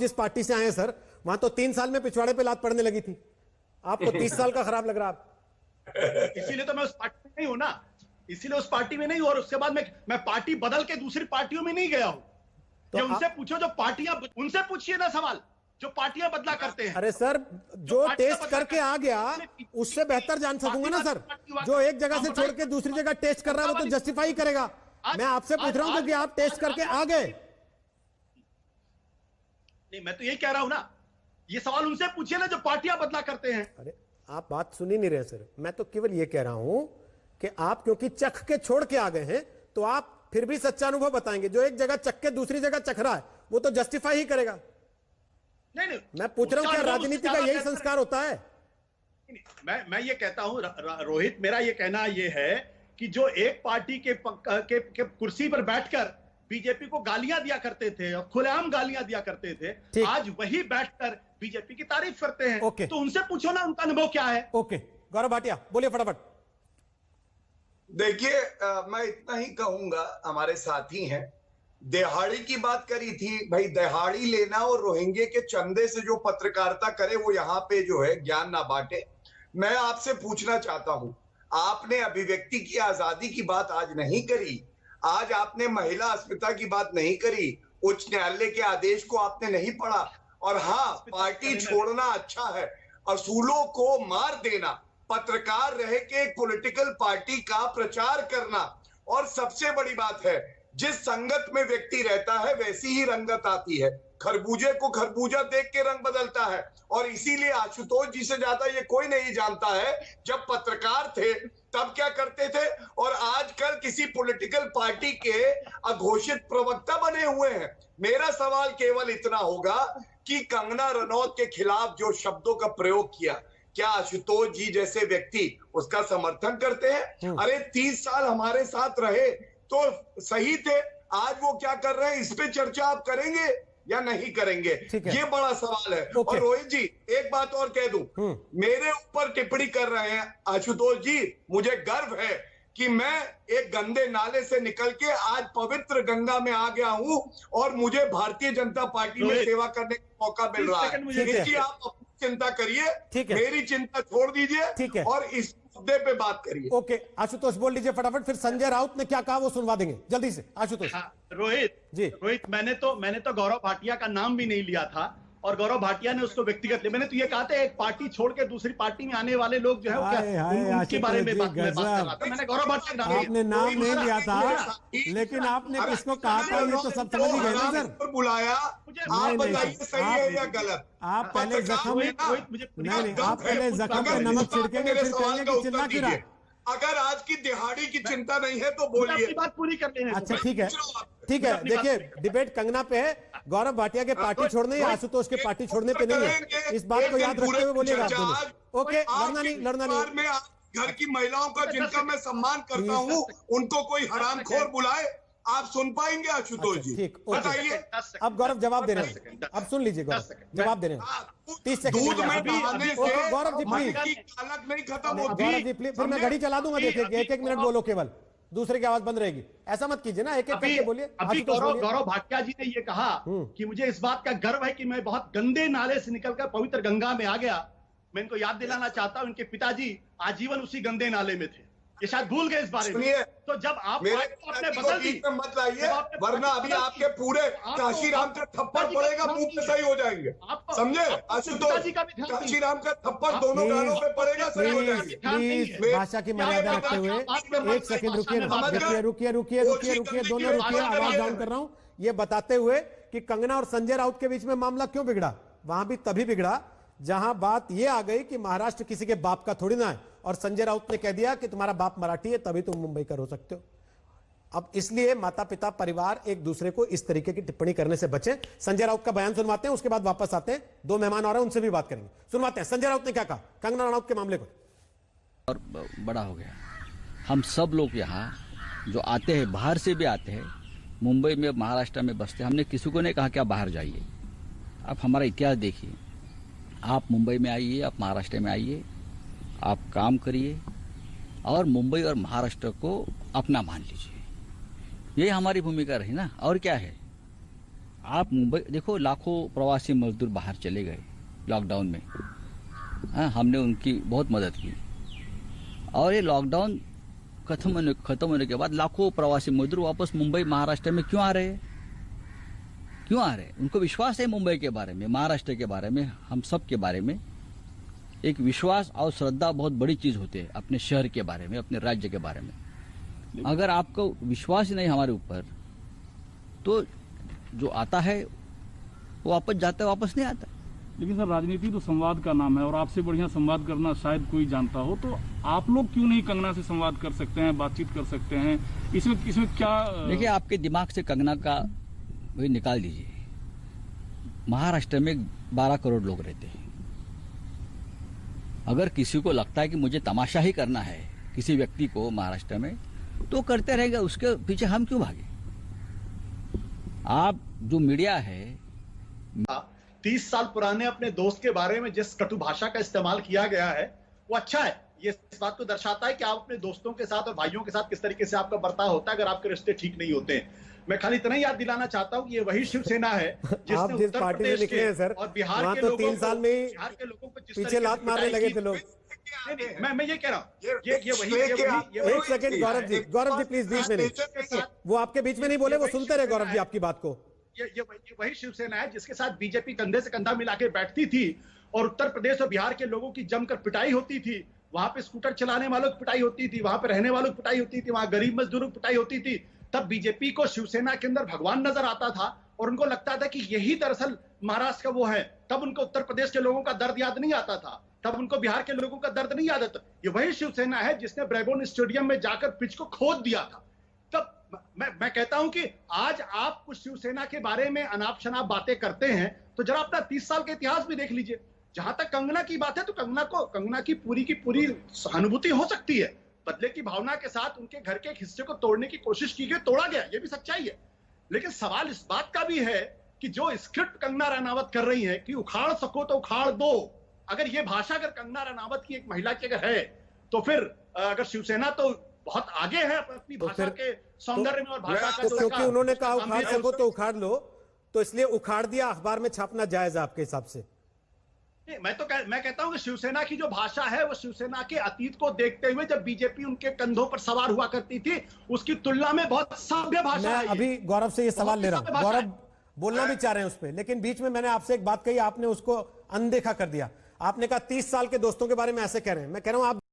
जिस पार्टी से आए हैं सर, वहां तो 3 साल में पिछवाड़े पे लात पड़ने लगी थी। आपको 30 साल का खराब लग रहा है। इसीलिए तो मैं उस पार्टी में नहीं हूं ना, इसीलिए उस पार्टी में नहीं हूं। और उसके बाद मैं पार्टी बदल के दूसरी पार्टियों में नहीं गया हूं। तो उनसे पूछो जो पार्टियां, उनसे पूछिए ना सवाल जो पार्टियां बदला करते हैं। अरे सर, जो टेस्ट करके आ गया उससे बेहतर जान सकूंगा ना सर। जो एक जगह से छोड़ के दूसरी जगह टेस्ट कर रहा है वो तो जस्टिफाई करेगा। मैं आपसे पूछ रहा हूं क्योंकि आप टेस्ट करके आ गए। नहीं, मैं तो यही कह रहा हूं ना, ये सवाल उनसे पूछिए ना जो पार्टियां बदला करते हैं। अरे आप बात सुन ही नहीं रहे सर। मैं तो केवल ये कह रहा हूं कि आप क्योंकि चख के छोड़ के आ गए हैं तो आप फिर भी सच्चा अनुभव बताएंगे। जो एक जगह चख के दूसरी जगह चख रहा है वो तो जस्टिफाई ही करेगा। नहीं, मैं पूछ रहा हूं क्या राजनीति का यही संस्कार होता है? मैं ये कहता हूं रोहित, मेरा ये कहना ये है कि जो एक पार्टी के कुर्सी पर बैठकर बीजेपी को गालियां दिया करते थे और खुलेआम गालियां दिया करते थे, आज वही बैठकर बीजेपी की तारीफ करते हैं। तो उनसे पूछो ना उनका अनुभव क्या है। ओके, गौरव भाटिया बोलिए फटाफट। देखिए, मैं इतना ही कहूंगा, हमारे साथी हैं, दिहाड़ी की बात करी थी भाई। दिहाड़ी लेना और रोहिंग्या के चंदे से जो पत्रकारिता करे वो यहाँ पे जो है ज्ञान ना बांटे। मैं आपसे पूछना चाहता हूं, आपने अभिव्यक्ति की आजादी की बात आज नहीं करी, आज आपने महिला अस्मिता की बात नहीं करी, उच्च न्यायालय के आदेश को आपने नहीं पढ़ा। और हाँ, पार्टी छोड़ना अच्छा है, असूलों को मार देना, पत्रकार रह के पॉलिटिकल पार्टी का प्रचार करना, और सबसे बड़ी बात है जिस संगत में व्यक्ति रहता है वैसी ही रंगत आती है। खरबूजे को खरबूजा देख के रंग बदलता है। और इसीलिए आशुतोष जी से ज्यादा ये कोई नहीं जानता है जब पत्रकार थे तब क्या करते थे, और आजकल किसी पॉलिटिकल पार्टी के अघोषित प्रवक्ता बने हुए हैं। मेरा सवाल केवल इतना होगा कि कंगना रनौत के खिलाफ जो शब्दों का प्रयोग किया, क्या आशुतोष जी जैसे व्यक्ति उसका समर्थन करते हैं? अरे 30 साल हमारे साथ रहे तो सही थे, आज वो क्या कर रहे हैं इस पे चर्चा आप करेंगे या नहीं करेंगे? ये बड़ा सवाल है। और रोहित जी, एक बात और कह दूं, मेरे ऊपर टिप्पणी कर रहे हैं आशुतोष जी, मुझे गर्व है कि मैं एक गंदे नाले से निकल के आज पवित्र गंगा में आ गया हूं और मुझे भारतीय जनता पार्टी में सेवा करने का मौका मिल रहा है। इसकी आप अपनी चिंता करिए, मेरी चिंता छोड़ दीजिए और इस मुद्दे पे बात करिए। ओके, आशुतोष बोल लीजिए फटाफट, फिर संजय राउत ने क्या कहा वो सुनवा देंगे जल्दी से। आशुतोष। रोहित जी, रोहित, मैंने तो गौरव भाटिया का नाम भी नहीं लिया था और गौरव भाटिया ने उसको व्यक्तिगत लिया। मैंने तो ये कहा था एक पार्टी छोड़ के दूसरी पार्टी में आने वाले लोग जो है उनके बारे में बात कर रहा था। मैंने गौरव भाटिया आपने नाम नहीं लिया था, लेकिन आपने किसको कहा था ये तो सब समझ ही गए ना सर। बुलाया, आप बताइए सही है या गलत? आप पहले जख्म नहीं, आप पहले जख्म पे नमक छिड़केंगे फिर कहेंगे कि चिल्ला क्यों रहा है? अगर आज की दिहाड़ी की चिंता नहीं है तो बोलिए। बात पूरी कर लेना। अच्छा ठीक है, ठीक है। देखिए, डिबेट कंगना पे है, गौरव भाटिया के पार्टी छोड़ने या आशुतोष के पार्टी छोड़ने पे नहीं है। इस बात को याद रखते हुए बोलिएगा आप दोनों। ओके, लड़ना नहीं। घर की महिलाओं का जिनका मैं सम्मान करता हूँ उनको कोई हरामखोर बुलाए, आप सुन पाएंगे आशुतोष जी? ठीक, बताइए। अब गौरव जवाब दे रहे हैं, अब सुन लीजिए गौरव जवाब दे रहे हैं। 30 सेकंड दूध में बहाने से गौरव जी मन प्लीज, की ताकत नहीं खत्म होती। गौरव जी प्लीज, फिर मैं घड़ी चला दूंगा। देखिए, एक मिनट बोलो, केवल दूसरे की आवाज बंद रहेगी। ऐसा मत कीजिए ना, एक करके बोलिए। अभी गौरव भाटिया जी ने ये कहा कि मुझे इस बात का गर्व है कि मैं बहुत गंदे नाले से निकलकर पवित्र गंगा में आ गया। मैं इनको याद दिलाना चाहता हूं, इनके पिताजी आजीवन उसी गंदे नाले में थे, ये शायद भूल गए इस बारे में। तो जब आप अपने बदल दी मत लाइए, वरना अभी आपके पूरे काशीराम का थप्पड़ पड़ेगा, मुंह पे सही हो जाएंगे, समझे आशुतोष? काशीराम का थप्पड़ दोनों गालों पे पड़ेगा, सही हो जाएंगे। प्लीज भाषा की मर्यादा रखते हुए एक सेकंड रुकिए, दोनों रुकिए। आवाज डाउन कर रहा हूं ये बताते हुए कि कंगना और संजय राउत के बीच में मामला क्यों बिगड़ा। वहां भी तभी बिगड़ा जहां बात यह आ गई कि महाराष्ट्र किसी के बाप का थोड़ी ना है, और संजय राउत ने कह दिया कि तुम्हारा बाप मराठी है तभी तुम मुंबई कर हो सकते हो। अब इसलिए माता पिता परिवार एक दूसरे को इस तरीके की टिप्पणी करने से बचें। संजय राउत का बयान सुनवाते हैं, उसके बाद वापस आते हैं। 2 मेहमान और हैं, उनसे भी बात करेंगे। सुनवाते हैं संजय राउत ने क्या कहा कंगना रनौत के मामले को। और बड़ा हो गया, हम सब लोग यहाँ जो आते हैं, बाहर से भी आते हैं, मुंबई में महाराष्ट्र में बसते हैं, हमने किसी को नहीं कहा कि आप बाहर जाइए। आप हमारा इतिहास देखिए, आप मुंबई में आइए, आप महाराष्ट्र में आइए, आप काम करिए और मुंबई और महाराष्ट्र को अपना मान लीजिए। यही हमारी भूमिका रही ना, और क्या है। आप मुंबई देखो, लाखों प्रवासी मजदूर बाहर चले गए लॉकडाउन में। हाँ, हमने उनकी बहुत मदद की, और ये लॉकडाउन खत्म होने के बाद लाखों प्रवासी मजदूर वापस मुंबई महाराष्ट्र में क्यों आ रहे हैं? क्यों आ रहे हैं? उनको विश्वास है मुंबई के बारे में, महाराष्ट्र के बारे में, हम सब के बारे में। एक विश्वास और श्रद्धा बहुत बड़ी चीज होती है अपने शहर के बारे में, अपने राज्य के बारे में। अगर आपको विश्वास ही नहीं हमारे ऊपर, तो जो आता है वो वापस जाता है, वापस नहीं आता। लेकिन सर, राजनीति तो संवाद का नाम है, और आपसे बढ़िया संवाद करना शायद कोई जानता हो। तो आप लोग क्यों नहीं कंगना से संवाद कर सकते हैं, बातचीत कर सकते हैं? इसमें क्या? देखिए, आपके दिमाग से कंगना का वही निकाल दीजिए। महाराष्ट्र में 12 करोड़ लोग रहते हैं। अगर किसी को लगता है कि मुझे तमाशा ही करना है किसी व्यक्ति को महाराष्ट्र में, तो करते रहेगा, उसके पीछे हम क्यों भागे? आप जो मीडिया है, 30 साल पुराने अपने दोस्त के बारे में जिस कटु भाषा का इस्तेमाल किया गया है वो अच्छा है। ये इस बात को दर्शाता है कि आप अपने दोस्तों के साथ और भाइयों के साथ किस तरीके से आपका बर्ताव होता है अगर आपके रिश्ते ठीक नहीं होते हैं। मैं खाली इतना याद दिलाना चाहता हूं कि ये वही शिवसेना है आप जिसने जिस उत्तर पार्टी में प्रदेश निकले हैं सर, और बिहार वहां के तो लोगों 3 साल में बिहार के लोगों को जिस पीछे तरीके लात से मारने पिटाई लगे की- थे लोग। नहीं, मैं ये कह रहा हूं, ये एक सेकंड गौरव जी प्लीज बीच में नहीं, वो आपके बीच में नहीं बोले, वो सुनते रहे गौरव जी आपकी बात को। ये वही शिवसेना है जिसके साथ बीजेपी कंधे से कंधा मिला के बैठती थी और उत्तर प्रदेश और बिहार के लोगों की जमकर पिटाई होती थी। वहां पे स्कूटर चलाने वालों की पिटाई होती थी, वहां पे रहने वालों की पिटाई होती थी, वहां गरीब मजदूरों की पिटाई होती थी। तब बीजेपी को शिवसेना के अंदर भगवान नजर आता था और उनको लगता था कि यही दरअसल महाराष्ट्र का वो है। तब उनको उत्तर प्रदेश के लोगों का दर्द याद नहीं आता था, तब उनको बिहार के लोगों का दर्द नहीं याद आता। ये वही शिवसेना है जिसने ब्रेबोन स्टेडियम में जाकर पिच को खोद दिया था। तब मैं कहता हूं कि आज आप कुछ शिवसेना के बारे में अनाप शनाप बातें करते हैं तो जरा अपना 30 साल का इतिहास भी देख लीजिए। जहां तक कंगना की बात है तो कंगना की पूरी सहानुभूति हो सकती है। बदले की भावना के साथ उनके घर के एक हिस्से को तोड़ने की कोशिश की गई, तोड़ा गया, ये भी सच्चाई है। लेकिन सवाल इस बात का भी है कि जो स्क्रिप्ट कंगना रनावत कर रही है कि उखाड़ सको तो उखाड़ दो, अगर ये भाषा अगर कंगना रनावत की एक महिला की अगर है तो फिर अगर शिवसेना तो बहुत आगे है अपनी भाषा के सौंदर्य में और भाषा का तो क्योंकि उन्होंने कहा उखाड़ सको तो उखाड़ लो, तो इसलिए उखाड़ दिया, अखबार में छापना जायज है आपके हिसाब से? मैं कहता हूं कि शिवसेना की जो भाषा है वो शिवसेना के अतीत को देखते हुए जब बीजेपी उनके कंधों पर सवार हुआ करती थी उसकी तुलना में बहुत सभ्य भाषा है। मैं अभी गौरव से ये सवाल ले रहा हूं, भाषा है। गौरव बोलना भी चाह रहे हैं उस पर, लेकिन बीच में मैंने आपसे एक बात कही, आपने उसको अनदेखा कर दिया। आपने कहा 30 साल के दोस्तों के बारे में ऐसे कह रहे हैं। मैं कह रहा हूं आप